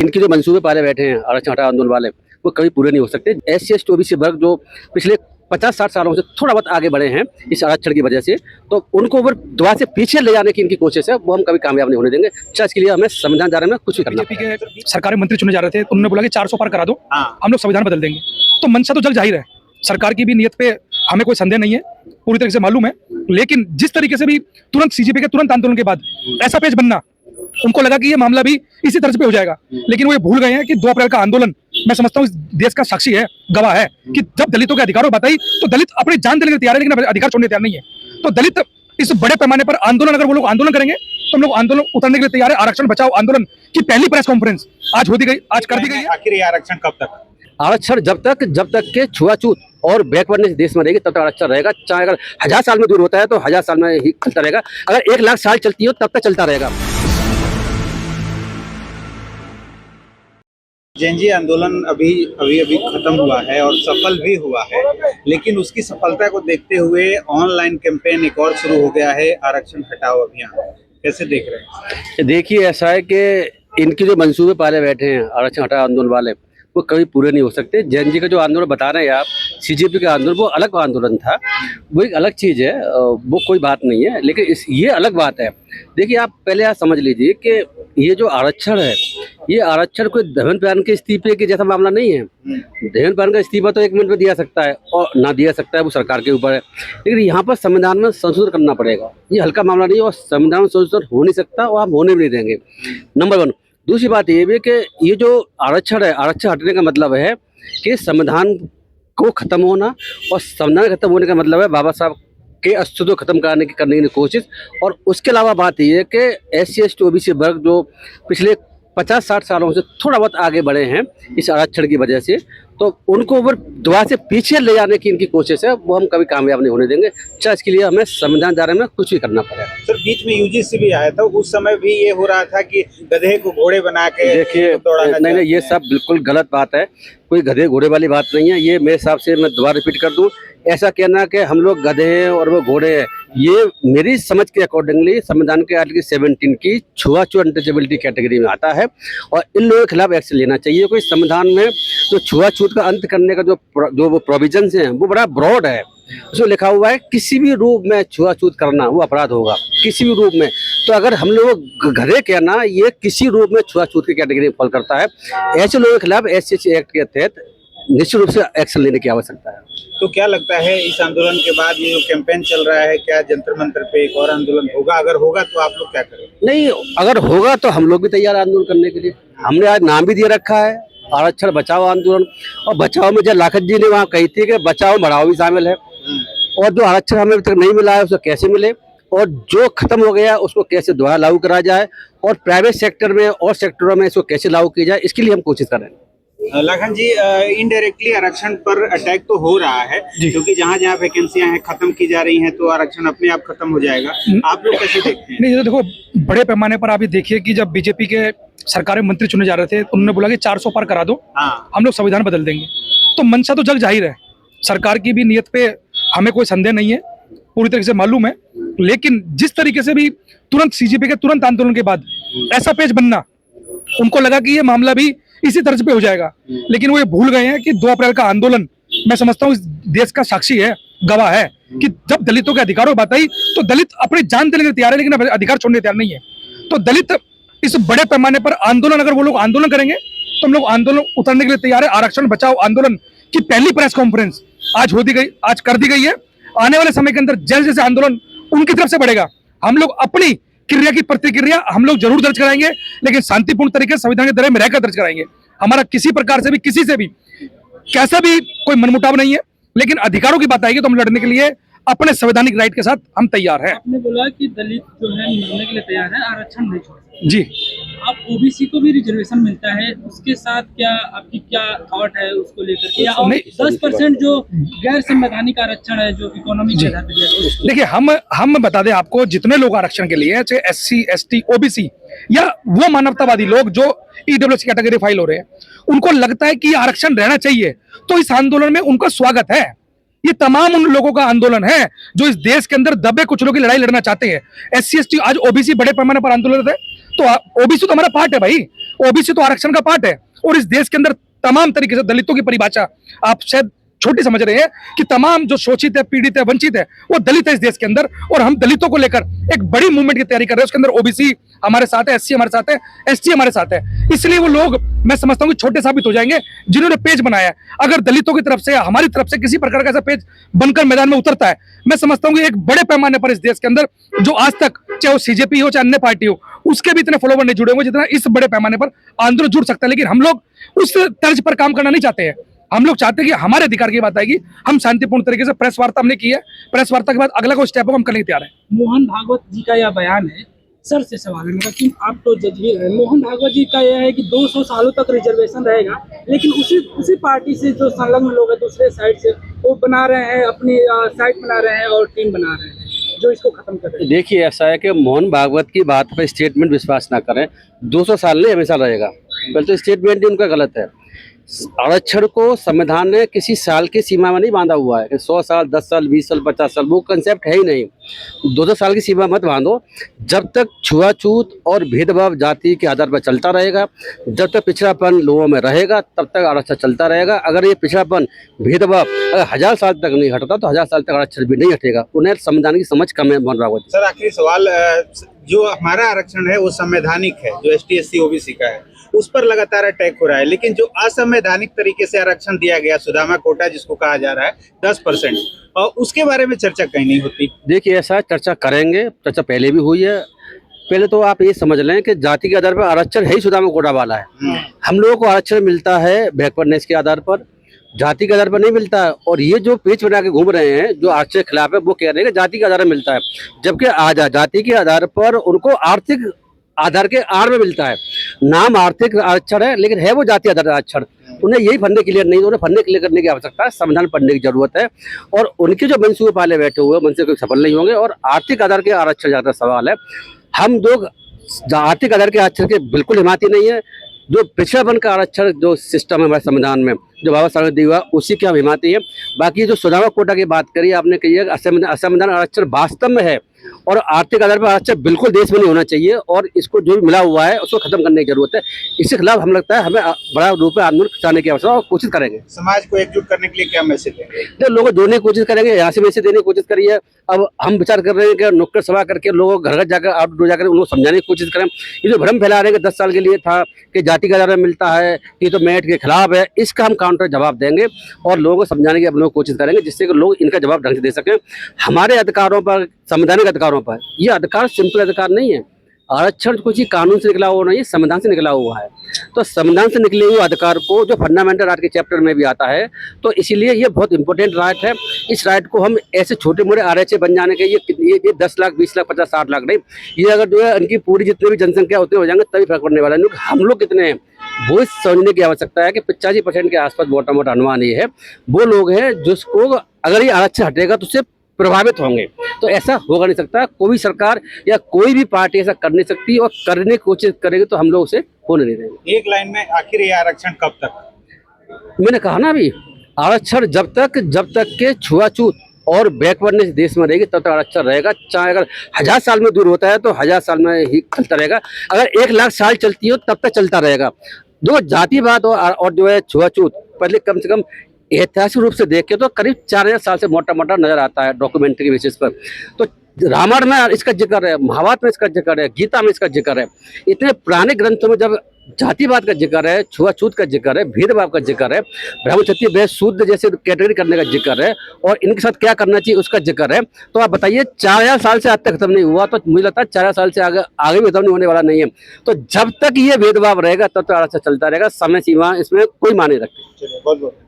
इनके जो मंसूबे पाले बैठे हैं आरक्षण हटाओ आंदोलन वाले, वो कभी पूरे नहीं हो सकते। SC ST OBC वर्ग जो पिछले 50-60 सालों से थोड़ा बहुत आगे बढ़े हैं इस आरक्षण की वजह से, तो उनको ऊपर दोबारा से पीछे ले जाने की इनकी कोशिश है, वो हम कभी कामयाब नहीं होने देंगे। अच्छा, इसके लिए हमें संविधान धारा में कुछ भी करना बीजेपी के सरकारी मंत्री चुने जा रहे थे, उन्होंने बोला कि 400 पार करा दो, हम लोग संविधान बदल देंगे। तो मंशा तो जग जाहिर है, सरकार की भी नीयत पे हमें कोई संदेह नहीं है, पूरी तरीके से मालूम है। लेकिन जिस तरीके से भी तुरंत CJP के तुरंत आंदोलन के बाद ऐसा पेज बनना, उनको लगा कि ये मामला भी इसी तरह पे हो जाएगा, लेकिन वो ये भूल गए हैं कि 2 अप्रैल का आंदोलन मैं समझता हूँ इस देश का साक्षी है, गवाह है कि जब दलितों के अधिकारों बताई तो दलित अपनी जान देने के लिए तैयार है, लेकिन अधिकार छोड़ने तैयार नहीं है। तो दलित इस बड़े पैमाने पर आंदोलन, अगर वो लोग आंदोलन करेंगे तो हम लोग आंदोलन उतरने के लिए तैयार है। आरक्षण बचाओ आंदोलन की पहली प्रेस कॉन्फ्रेंस आज हो दी गई, आज कर दी गई है। आखिर ये आरक्षण कब तक? आरक्षण जब तक के छुआछूत और बैकवर्डनेस देश में रहेगी तब तक आरक्षण रहेगा। चाहे अगर 1000 साल में दूर होता है तो 1000 साल में ही चलता रहेगा, अगर 1 लाख साल चलती हो तब तक चलता रहेगा। जेएनजी आंदोलन अभी खत्म हुआ है और सफल भी हुआ है, लेकिन उसकी सफलता को देखते हुए ऑनलाइन कैंपेन एक और शुरू हो गया है, आरक्षण हटाओ अभियान। कैसे देख रहे हैं? देखिए, ऐसा है कि इनके जो मंसूबे पाले बैठे हैं आरक्षण हटाओ आंदोलन वाले, वो कभी पूरे नहीं हो सकते। जेएनजी का जो आंदोलन बता रहे हैं आप, CJP का आंदोलन, वो अलग आंदोलन था, वो एक अलग चीज़ है, वो कोई बात नहीं है। लेकिन ये अलग बात है। देखिए, आप पहले आप समझ लीजिए कि ये जो आरक्षण है, ये आरक्षण कोई धर्मेंद्र प्रधान के इस्तीफे के जैसा मामला नहीं है। धर्मेंद्र प्रधान का इस्तीफा तो 1 मिनट में दिया सकता है और ना दिया सकता है, वो सरकार के ऊपर है। लेकिन यहाँ पर संविधान में संशोधन करना पड़ेगा, ये हल्का मामला नहीं है और संविधान में संशोधन हो नहीं सकता और हम होने भी नहीं देंगे, नंबर 1। दूसरी बात ये भी कि ये जो आरक्षण है, आरक्षण हटने का मतलब है कि संविधान को खत्म होना, और संविधान खत्म होने का मतलब है बाबा साहब के अस्तित्व खत्म करने की कोशिश। और उसके अलावा बात ये है कि SC ST OBC वर्ग जो पिछले 50-60 सालों से थोड़ा बहुत आगे बढ़े हैं इस आरक्षण की वजह से, तो उनको ऊपर दोबारा से पीछे ले जाने की इनकी कोशिश है, वो हम कभी कामयाब नहीं होने देंगे। अच्छा, इसके लिए हमें संविधान धारा में कुछ भी करना पड़ेगा। सर, बीच में UGC भी आया था, उस समय भी ये हो रहा था कि गधे को घोड़े बना के देखिए, नहीं, ये सब बिल्कुल गलत बात है, कोई गधे घोड़े वाली बात नहीं है। ये मेरे हिसाब से, मैं दोबारा रिपीट कर दूं, ऐसा कहना कि हम लोग गधे हैं और वो घोड़े हैं, ये मेरी समझ के अकॉर्डिंगली संविधान के आर्टिकल 17 की छुआछूत अनटचेबिलिटी कैटेगरी में आता है और इन लोगों के खिलाफ एक्शन लेना चाहिए। कोई संविधान में जो छुआछूत का अंत करने का जो प्रोविजंस हैं, वो बड़ा ब्रॉड है। उसमें लिखा हुआ है किसी भी रूप में छुआछूत करना वो अपराध होगा, किसी भी रूप में। तो अगर हम लोग गधे कहना, ये किसी रूप में छुआछूत की कैटेगरी में फॉल करता है। ऐसे लोगों के खिलाफ SC एक्ट के तहत निश्चित रूप से एक्शन लेने की आवश्यकता है। तो क्या लगता है इस आंदोलन के बाद ये जो कैंपेन चल रहा है, क्या जंतर मंतर पे एक और आंदोलन होगा? अगर होगा तो आप लोग क्या करेंगे? नहीं, अगर होगा तो हम लोग भी तैयार आंदोलन करने के लिए। हमने आज नाम भी दिए रखा है, आरक्षण बचाओ आंदोलन। और बचाओ में जब लाखत जी ने वहाँ कही थी कि बचाओ बढ़ाओ भी शामिल है, और जो आरक्षण हमें अभी तक नहीं मिला है उसको कैसे मिले, और जो खत्म हो गया उसको कैसे दोबारा लागू करा जाए, और प्राइवेट सेक्टर में और सेक्टरों में इसको कैसे लागू की जाए, इसके लिए हम कोशिश कर रहे हैं। लखन जी, इनडायरेक्टली आरक्षण पर अटैक तो हो रहा है, क्योंकि जहाँ जहाँ वैकेंसियां हैं खत्म की जा रही हैं, तो आरक्षण अपने आप खत्म हो जाएगा। आप लोग कैसे देखते हैं? नहीं, तो देखो, बड़े पैमाने पर आप ये देखिए कि जब बीजेपी के सरकारी मंत्री चुने जा रहे थे, उन्होंने बोला कि 400 पार करा दो, हम लोग संविधान बदल देंगे। तो मंशा तो जग जाहिर है, सरकार की भी नीयत पे हमें कोई संदेह नहीं है, पूरी तरीके से मालूम है। लेकिन जिस तरीके से भी तुरंत CJP के तुरंत आंदोलन के बाद ऐसा पेज बनना, उनको लगा कि ये मामला भी इसी तरह पे हो जाएगा, लेकिन वो ये भूल गए हैं कि 2 अप्रैल का आंदोलन मैं समझता हूँ इस देश का साक्षी है, गवाह है कि जब दलितों के अधिकारों बताई तो दलित अपनी जान देने के लिए तैयार है, लेकिन अधिकार छोड़ने तैयार नहीं है। तो दलित इस बड़े पैमाने पर आंदोलन, अगर वो लोग आंदोलन करेंगे तो हम लोग आंदोलन उतरने के लिए तैयार है। आरक्षण बचाओ आंदोलन की पहली प्रेस कॉन्फ्रेंस आज हो दी गई, आज कर दी गई है। आने वाले समय के अंदर जैसे जैसे आंदोलन उनकी तरफ से बढ़ेगा, हम लोग अपनी क्रिया की प्रतिक्रिया हम लोग जरूर दर्ज कराएंगे, लेकिन शांतिपूर्ण तरीके से संविधान के दायरे में रहकर दर्ज कराएंगे। हमारा किसी प्रकार से भी, किसी से भी, कैसा भी कोई मनमुटाव नहीं है, लेकिन अधिकारों की बात आएगी तो हम लड़ने के लिए अपने संवैधानिक राइट के साथ हम तैयार हैं। आपने बोला कि दलित जो है लड़ने के लिए तैयार है, आरक्षण नहीं छोड़ सकते। जी, आप OBC को भी रिजर्वेशन मिलता है, उसके साथ क्या आपकी क्या थॉट है उसको लेकर के? या 10% जो गैर संवैधानिक आरक्षण है जो इकोनॉमी के आधार पर दिया जाता है? देखिए, हम बता दें आपको, जितने लोग आरक्षण के लिए, चाहे SC ST OBC या वो मानवतावादी लोग जो EWS कैटेगरी फाइल हो रहे हैं, उनको लगता है कि आरक्षण रहना चाहिए, तो इस आंदोलन में उनका स्वागत है। ये तमाम उन लोगों का आंदोलन है जो इस देश के अंदर दबे कुचलों की लड़ाई लड़ना चाहते हैं। SC ST आज OBC बड़े पैमाने पर आंदोलन है, तो OBC तो हमारा पार्ट है भाई, ओबीसी तो आरक्षण का पार्ट है, और इस देश के अंदर तमाम तरीके से दलितों की परिभाषा आप शायद छोटी समझ रहे हैं कि तमाम जो शोषित है, पीड़ित है, वंचित है, वो दलित है इस देश के अंदर, और हम दलितों को लेकर एक बड़ी मूवमेंट की तैयारी कर रहे हैं। उसके अंदर ओबीसी हमारे साथ है, एससी हमारे साथ है, एसटी हमारे साथ है। इसलिए वो लोग मैं समझता हूँ कि छोटे साबित हो जाएंगे जिन्होंने पेज बनाया है। अगर दलितों की तरफ से, हमारी तरफ से किसी प्रकार का ऐसा पेज बनकर मैदान में उतरता है, मैं समझता हूँ कि एक बड़े पैमाने पर इस देश के अंदर जो आज तक चाहे वो सीजेपी हो चाहे अन्य पार्टी हो, उसके भी इतने फॉलोवर नहीं जुड़े होंगे जितना इस बड़े पैमाने पर आंदोलन जुड़ सकता है। लेकिन हम लोग उस तर्ज पर काम करना नहीं चाहते हैं। हम लोग चाहते हैं कि हमारे अधिकार की बात आएगी, हम शांतिपूर्ण तरीके से प्रेस वार्ता हमने की है, प्रेस वार्ता के बाद अगला कोई स्टेप हो हम करने को तैयार है। मोहन भागवत जी का यह बयान है, सर से सवाल है मेरा कि आप तो जज भी हैं। मोहन भागवत जी का यह है कि 200 सालों तक रिजर्वेशन रहेगा, लेकिन उसी पार्टी से जो संलग्न लोग हैं दूसरे साइड से, वो बना रहे हैं अपनी साइट बना रहे हैं और टीम बना रहे हैं जो इसको खत्म कर रहे हैं। देखिए, ऐसा है कि मोहन भागवत की बात पर स्टेटमेंट विश्वास ना करें। 200 साल नहीं, हमेशा रहेगा। पहले तो स्टेटमेंट ही उनका गलत है। आरक्षण को संविधान ने किसी साल की सीमा में नहीं बांधा हुआ है कि 100 साल, 10 साल, 20 साल, 50 साल, वो कंसेप्ट है ही नहीं। 200 साल की सीमा मत बांधो। जब तक छुआछूत और भेदभाव जाति के आधार पर चलता रहेगा, जब तक पिछड़ापन लोगों में रहेगा, तब तक आरक्षण चलता रहेगा। अगर ये पिछड़ापन, भेदभाव अगर 1000 साल तक नहीं हटता तो 1000 साल तक आरक्षण भी नहीं हटेगा। उन्हें संविधान की समझ कम है। मोहन भागवत सर, आखिरी सवाल, जो हमारा आरक्षण है वो संवैधानिक है, जो एसटी एससी ओबीसी का है, उस पर लगातार अटैक हो रहा है। लेकिन जो असंवैधानिक तरीके से आरक्षण दिया गया, सुदामा कोटा जिसको कहा जा रहा है 10%, और उसके बारे में चर्चा कहीं नहीं होती। देखिए, ऐसा चर्चा करेंगे, चर्चा पहले भी हुई है। पहले तो आप ये समझ लें कि जाति के आधार पर आरक्षण है ही सुदामा कोटा वाला है। हम लोगों को आरक्षण मिलता है बैकवर्डनेस के आधार पर, जाति के आधार पर नहीं मिलता है। और ये जो पेच बना के घूम रहे हैं, जो आरक्षण के खिलाफ है, वो कह रहे हैं कि जाति के आधार पर मिलता है, जबकि जाति के आधार पर उनको आर्थिक आधार के आड़ में मिलता है। नाम आर्थिक आरक्षण है, लेकिन है वो जाति आधार आरक्षण। उन्हें यही फंडे क्लियर नहीं, उन्हें फंडे क्लियर करने की आवश्यकता है, संविधान पढ़ने की जरूरत है। और उनके जो मनसूबे पाले बैठे हुए मनसे कोई सफल नहीं होंगे। और आर्थिक आधार के आरक्षण ज्यादा सवाल है। हम लोग आर्थिक आधार के आरक्षण के बिल्कुल हिमायती नहीं है। जो पिछड़ापन का आरक्षण जो सिस्टम है हमारे संविधान में, जो बाबा साहब ने दिया हुआ, उसी के हम हिमायती है। बाकी जो सुदामा कोटा की बात करी आपने, कही है असंविधान आरक्षण वास्तव में है, और आर्थिक आधार पर आरक्षण बिल्कुल देश में नहीं होना चाहिए। और इसको जो भी मिला हुआ है उसको खत्म करने की जरूरत है। इसके खिलाफ हम लगता है हमें बड़ा रूप में आंदोलन कराने की आवश्यकता, और कोशिश करेंगे। समाज को एकजुट करने के लिए क्या मैसेज देंगे? तो लोगों को जोड़ने की कोशिश करेंगे, यहाँ से मैसेज देने की कोशिश करिए। अब हम विचार कर रहे हैं कि नुक्कड़ सभा करके लोगों को घर घर जाकर, आउटडोर जाकर उनको समझाने की कोशिश करें। ये जो भ्रम फैला रहे हैं कि 10 साल के लिए था कि जाति का आधार मिलता है, ये तो मेरिट के खिलाफ है, इसका हम काउंटर जवाब देंगे और लोगों को समझाने की हम लोग कोशिश करेंगे, जिससे कि लोग इनका जवाब ढंग से दे सकें। हमारे अधिकारों पर, संवैधानिक अधिकारों पर, ये अधिकार सिंपल अधिकार नहीं है। आरक्षण कुछ कानून से निकला हुआ नहीं है, संविधान से निकला हुआ है। तो संविधान से निकले हुए अधिकार को, जो फंडामेंटल राइट के चैप्टर में भी आता है, तो इसीलिए ये बहुत इंपॉर्टेंट राइट है। इस राइट को हम ऐसे छोटे मोटे आरएचए बन जाने के ये 10 लाख, 20 लाख, 50, 60 लाख नहीं, ये अगर जो है इनकी पूरी जितनी भी जनसंख्या उतने हो जाएंगे तभी फर्क पड़ने वाला है। हम लोग कितने हैं वो समझने की आवश्यकता है कि 85% के आसपास मोटा मोटा अनुमान ये है, वो लोग हैं जिसको अगर ये आरक्षण हटेगा तो उससे प्रभावित होंगे। तो ऐसा होगा नहीं सकता, कोई सरकार या कोई भी पार्टी ऐसा कर नहीं सकती, और करने की कोशिश करेगी तो हम लोग उसे होने नहीं देंगे। एक लाइन में, आखिर ये आरक्षण कब तक? मैंने कहा ना अभी, आरक्षण जब तक के छुआछूत और बैकवर्डनेस देश में रहेगी तब तक आरक्षण रहेगा। चाहे अगर 1000 साल में दूर होता है तो 1000 साल में ही चलता रहेगा। अगर 1 लाख साल चलती हो तब तक चलता रहेगा। जो जातिवाद और जो है छुआछूत, पहले कम से कम ऐतिहासिक रूप से देखें तो करीब 4000 साल से मोटा मोटा नजर आता है डॉक्यूमेंट्री के बेसिस पर। तो रामायण में इसका जिक्र है, महाभारत में इसका जिक्र है, गीता में इसका जिक्र है। इतने पुराने ग्रंथों में जब जातिवाद का जिक्र है, छुआछूत का जिक्र है, भेदभाव का जिक्र है, ब्राह्मण क्षत्रिय वैश्य शूद्र जैसे कैटेगरी करने का जिक्र है, और इनके साथ क्या करना चाहिए उसका जिक्र है, तो आप बताइए 4000 साल से आज तक खत्म नहीं हुआ, तो मुझे लगता है 4000 साल से आगे भी खत्म नहीं होने वाला नहीं है। तो जब तक ये भेदभाव रहेगा तब तक आरक्षण चलता रहेगा। समय सीमा इसमें कोई माने रखते। चलिए, बहुत बहुत